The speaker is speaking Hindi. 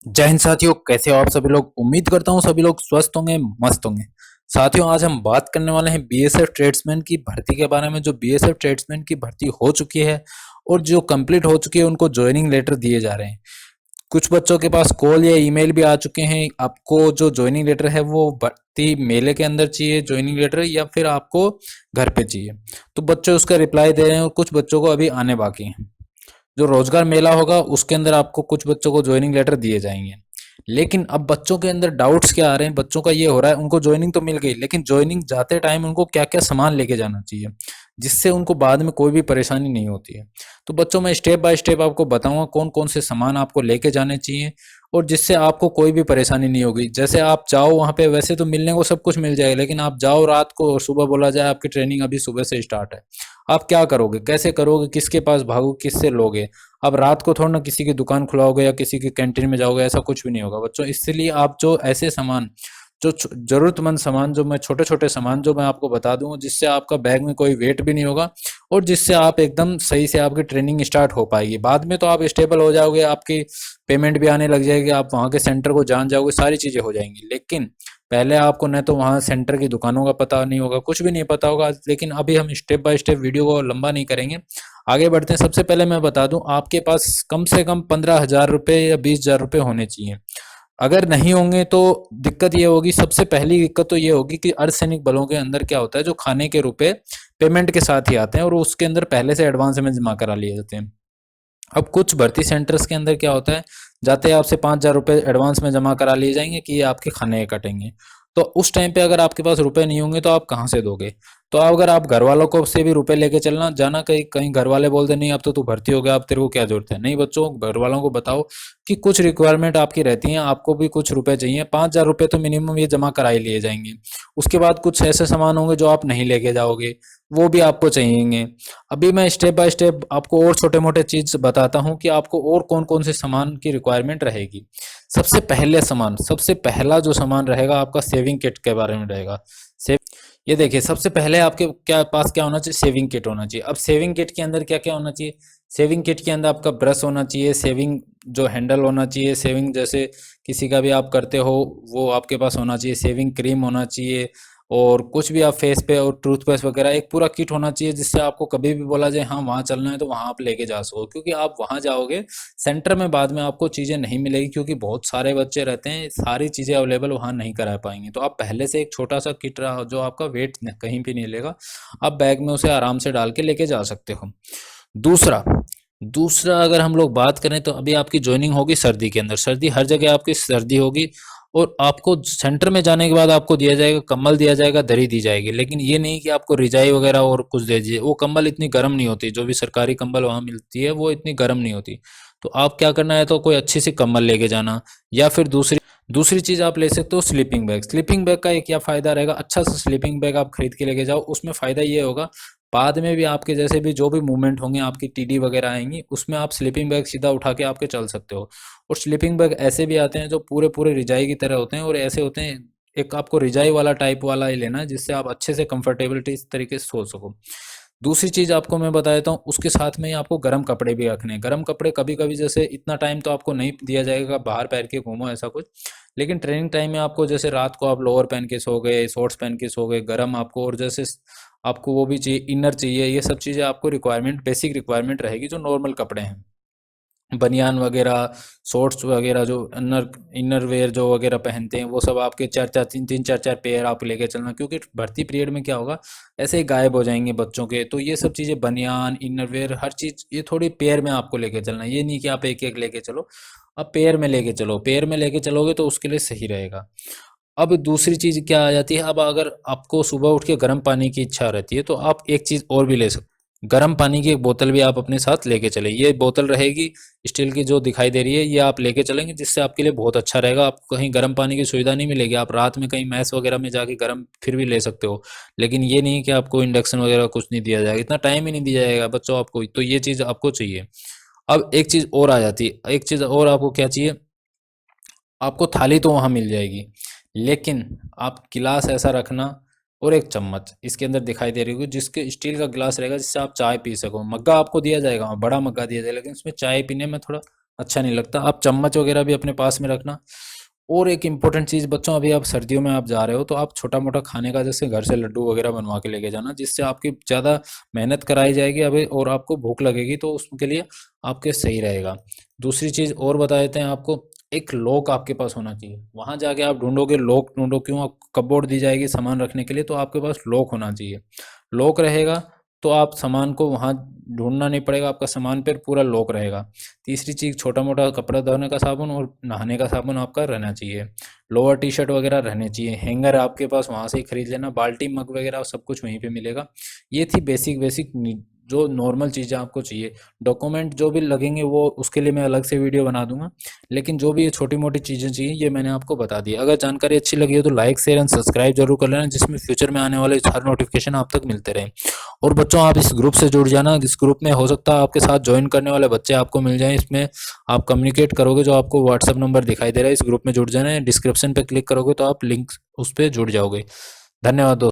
जय हिंद साथियों, कैसे हो आप सभी लोग। उम्मीद करता हूँ सभी लोग स्वस्थ होंगे, मस्त होंगे। साथियों, आज हम बात करने वाले हैं बीएसएफ ट्रेड्समैन की भर्ती के बारे में। जो बीएसएफ ट्रेड्समैन की भर्ती हो चुकी है और जो कंप्लीट हो चुकी है उनको ज्वाइनिंग लेटर दिए जा रहे हैं। कुछ बच्चों के पास कॉल या ईमेल भी आ चुके हैं। आपको जो ज्वाइनिंग लेटर है वो भर्ती मेले के अंदर चाहिए ज्वाइनिंग लेटर, या फिर आपको घर पे चाहिए। तो बच्चे उसका रिप्लाई दे रहे हैं और कुछ बच्चों को अभी आने बाकी हैं। जो रोजगार मेला होगा उसके अंदर आपको कुछ बच्चों को ज्वाइनिंग लेटर दिए जाएंगे। लेकिन अब बच्चों के अंदर डाउट्स क्या आ रहे हैं, बच्चों का ये हो रहा है उनको ज्वाइनिंग तो मिल गई, लेकिन ज्वाइनिंग जाते टाइम उनको क्या क्या सामान लेके जाना चाहिए जिससे उनको बाद में कोई भी परेशानी नहीं होती है। तो बच्चों, मैं स्टेप बाय स्टेप आपको बताऊंगा कौन कौन से सामान आपको लेके जाने चाहिए और जिससे आपको कोई भी परेशानी नहीं होगी। जैसे आप जाओ वहां पे, वैसे तो मिलने को सब कुछ मिल जाएगा, लेकिन आप जाओ रात को और सुबह बोला जाए आपकी ट्रेनिंग अभी सुबह से स्टार्ट है। आप क्या करोगे, कैसे करोगे, किसके पास भागोगे, किससे लोगे। अब रात को थोड़ा ना किसी की दुकान खुलाओगे या किसी की कैंटीन में जाओगे, ऐसा कुछ भी नहीं होगा बच्चों। इसलिए आप जो ऐसे सामान, जो जरूरतमंद सामान, जो मैं छोटे छोटे सामान जो मैं आपको बता दूंगा, जिससे आपका बैग में कोई वेट भी नहीं होगा और जिससे आप एकदम सही से आपकी ट्रेनिंग स्टार्ट हो पाएगी। बाद में तो आप स्टेबल हो जाओगे, आपकी पेमेंट भी आने लग जाएगी, आप वहाँ के सेंटर को जान जाओगे, सारी चीजें हो जाएंगी। लेकिन पहले आपको न तो वहाँ सेंटर की दुकानों का पता नहीं होगा, कुछ भी नहीं पता होगा। लेकिन अभी हम स्टेप बाय स्टेप वीडियो को लंबा नहीं करेंगे, आगे बढ़ते हैं। सबसे पहले मैं बता दूं, आपके पास कम से कम 15,000 रुपये या 20,000 रुपये होने चाहिए। अगर नहीं होंगे तो दिक्कत ये होगी, सबसे पहली दिक्कत तो ये होगी कि अर्धसैनिक बलों के अंदर क्या होता है, जो खाने के रुपए पेमेंट के साथ ही आते हैं और उसके अंदर पहले से एडवांस में जमा करा लिए जाते हैं। अब कुछ भर्ती सेंटर्स के अंदर क्या होता है, जाते ही आपसे 5,000 रुपये एडवांस में जमा करा लिए जाएंगे कि ये आपके खाने के कटेंगे। तो उस टाइम पे अगर आपके पास रुपए नहीं होंगे तो आप कहाँ से दोगे। तो अगर आप घर वालों को से भी रुपए लेके चलना जाना, कहीं कहीं घर वाले बोल दे नहीं अब तो तू भर्ती हो गया, अब तेरे को क्या जरूरत है। नहीं बच्चों, घर वालों को बताओ कि कुछ रिक्वायरमेंट आपकी रहती है, आपको भी कुछ रुपए चाहिए। 5,000 रुपये तो मिनिमम ये जमा करा ही लिए जाएंगे। उसके बाद कुछ ऐसे सामान होंगे जो आप नहीं लेके जाओगे, वो भी आपको चाहिएंगे। अभी मैं स्टेप बाय स्टेप आपको और छोटे मोटे चीज बताता हूँ कि आपको और कौन कौन से सामान की रिक्वायरमेंट रहेगी। सबसे पहला जो सामान रहेगा आपका सेविंग किट के बारे में रहेगा। सेव ये देखिए, सबसे पहले आपके क्या पास क्या होना चाहिए, सेविंग किट होना चाहिए। अब सेविंग किट के अंदर क्या क्या होना चाहिए, सेविंग किट के अंदर आपका ब्रश होना चाहिए, सेविंग जो हैंडल होना चाहिए, सेविंग जैसे किसी का भी आप करते हो वो आपके पास होना चाहिए, सेविंग क्रीम होना चाहिए, और कुछ भी आप फेस पे और टूथपेस्ट वगैरह एक पूरा किट होना चाहिए, जिससे आपको कभी भी बोला जाए हाँ वहाँ चलना है तो वहाँ आप लेके जा सको। क्योंकि आप वहाँ जाओगे सेंटर में, बाद में आपको चीज़ें नहीं मिलेगी, क्योंकि बहुत सारे बच्चे रहते हैं, सारी चीज़ें अवेलेबल वहाँ नहीं करा पाएंगे। तो आप पहले से एक छोटा सा किट रहा जो आपका वेट कहीं भी नहीं लेगा, आप बैग में उसे आराम से डाल के लेके जा सकते हो। दूसरा दूसरा अगर हम लोग बात करें तो अभी आपकी ज्वाइनिंग होगी सर्दी के अंदर। सर्दी हर जगह आपकी सर्दी होगी, और आपको सेंटर में जाने के बाद आपको दिया जाएगा कंबल, दिया जाएगा दरी दी जाएगी। लेकिन ये नहीं कि आपको रिजाई वगैरह और कुछ दे दीजिए, वो कंबल इतनी गर्म नहीं होती। जो भी सरकारी कंबल वहाँ मिलती है वो इतनी गर्म नहीं होती। तो आप क्या करना है, तो कोई अच्छी सी कंबल लेके जाना, या फिर दूसरी दूसरी चीज आप ले सकते हो स्लीपिंग बैग। स्लीपिंग बैग का एक क्या फायदा रहेगा, अच्छा सा स्लीपिंग बैग आप खरीद के लेके जाओ। उसमें फायदा ये होगा, बाद में भी आपके जैसे भी जो भी मूवमेंट होंगे, आपकी टीडी वगैरह आएंगी, उसमें आप स्लीपिंग बैग सीधा उठा के आपके चल सकते हो। और स्लीपिंग बैग ऐसे भी आते हैं जो पूरे पूरे रिजाई की तरह होते हैं, और ऐसे होते हैं एक आपको रिजाई वाला टाइप वाला ही लेना है, जिससे आप अच्छे से कंफर्टेबिलिटी इस तरीके से सो सको। दूसरी चीज आपको मैं बता देता हूँ, उसके साथ में ही आपको गर्म कपड़े भी रखने हैं। गर्म कपड़े कभी कभी, जैसे इतना टाइम तो आपको नहीं दिया जाएगा बाहर पहन के घूमो ऐसा कुछ, लेकिन ट्रेनिंग टाइम में आपको जैसे रात को आप लोअर पहन के सो गए, शॉर्ट्स पहन के सो गए, गर्म आपको, और जैसे आपको वो भी चाहिए, इनर चाहिए, ये सब चीज़ें आपको रिक्वायरमेंट, बेसिक रिक्वायरमेंट रहेगी जो नॉर्मल कपड़े हैं। बनियान वगैरह, शॉर्ट्स वगैरह, जो इनर इनर वेयर जो वगैरह पहनते हैं, वो सब आपके चार चार तीन तीन चार चार पेयर आप लेके चलना। क्योंकि भर्ती पीरियड में क्या होगा, ऐसे ही गायब हो जाएंगे बच्चों के। तो ये सब चीज़ें, बनियान, इनर वेयर, हर चीज़ ये थोड़ी पेयर में आपको लेके चलना। ये नहीं कि आप एक एक लेके चलो, अब पेयर में लेके चलो। पेयर में लेके चलोगे तो उसके लिए सही रहेगा। अब दूसरी चीज़ क्या आ जाती है, अब अगर आपको सुबह उठ के गर्म पानी की इच्छा रहती है तो आप एक चीज़ और भी ले सकते। गर्म पानी की एक बोतल भी आप अपने साथ लेके चले। ये बोतल रहेगी स्टील की जो दिखाई दे रही है, ये आप लेके चलेंगे, जिससे आपके लिए बहुत अच्छा रहेगा। आपको कहीं गर्म पानी की सुविधा नहीं मिलेगी, आप रात में कहीं मैस वगैरह में जाके गर्म फिर भी ले सकते हो। लेकिन ये नहीं कि आपको इंडक्शन वगैरह कुछ नहीं दिया जाएगा, इतना टाइम ही नहीं दिया जाएगा बच्चों आपको। तो ये चीज़ आपको चाहिए। अब एक चीज़ और आ जाती है, एक चीज़ और आपको क्या चाहिए, आपको थाली तो वहाँ मिल जाएगी, लेकिन आप गिलास ऐसा रखना, और एक चम्मच इसके अंदर दिखाई दे रही होगी, जिसके स्टील का गिलास रहेगा, जिससे आप चाय पी सको। मग्गा आपको दिया जाएगा, बड़ा मग्गा दिया जाएगा, लेकिन उसमें चाय पीने में थोड़ा अच्छा नहीं लगता। आप चम्मच वगैरह भी अपने पास में रखना। और एक इम्पोर्टेंट चीज़ बच्चों, अभी आप सर्दियों में आप जा रहे हो तो आप छोटा मोटा खाने का जैसे घर से लड्डू वगैरह बनवा के लेके जाना, जिससे आपकी ज़्यादा मेहनत कराई जाएगी अभी और आपको भूख लगेगी, तो उसके लिए आपके सही रहेगा। दूसरी चीज़ और बता देते हैं आपको, एक लॉक आपके पास होना चाहिए। वहाँ जाके आप ढूंढोगे, लॉक ढूंढो क्यों, आप कपबोर्ड दी जाएगी सामान रखने के लिए, तो आपके पास लॉक होना चाहिए। लॉक रहेगा तो आप सामान को वहाँ ढूंढना नहीं पड़ेगा, आपका सामान पर पूरा लॉक रहेगा। तीसरी चीज़, छोटा मोटा कपड़ा धोने का साबुन और नहाने का साबुन आपका रहना चाहिए। लोअर टी शर्ट वगैरह रहने चाहिए। हैंगर आपके पास वहाँ से ही खरीद लेना। बाल्टी मग वगैरह सब कुछ वहीं पे मिलेगा। ये थी बेसिक बेसिक जो नॉर्मल चीज़ें आपको चाहिए। डॉक्यूमेंट जो भी लगेंगे वो उसके लिए मैं अलग से वीडियो बना दूंगा, लेकिन जो भी ये छोटी मोटी चीज़ें चाहिए ये मैंने आपको बता दी। अगर जानकारी अच्छी लगी हो तो लाइक शेयर एंड सब्सक्राइब जरूर कर लेना, जिसमें फ्यूचर में आने वाले हर नोटिफिकेशन आप तक मिलते रहें। और बच्चों, आप इस ग्रुप से जुड़ जाना। इस ग्रुप में हो सकता है आपके साथ ज्वाइन करने वाले बच्चे आपको मिल जाएं। इसमें आप कम्युनिकेट करोगे, जो आपको व्हाट्सएप नंबर दिखाई दे रहा है, इस ग्रुप में जुड़ जाना है। डिस्क्रिप्शन पे क्लिक करोगे तो आप लिंक उस पर जुड़ जाओगे। धन्यवाद दोस्तों।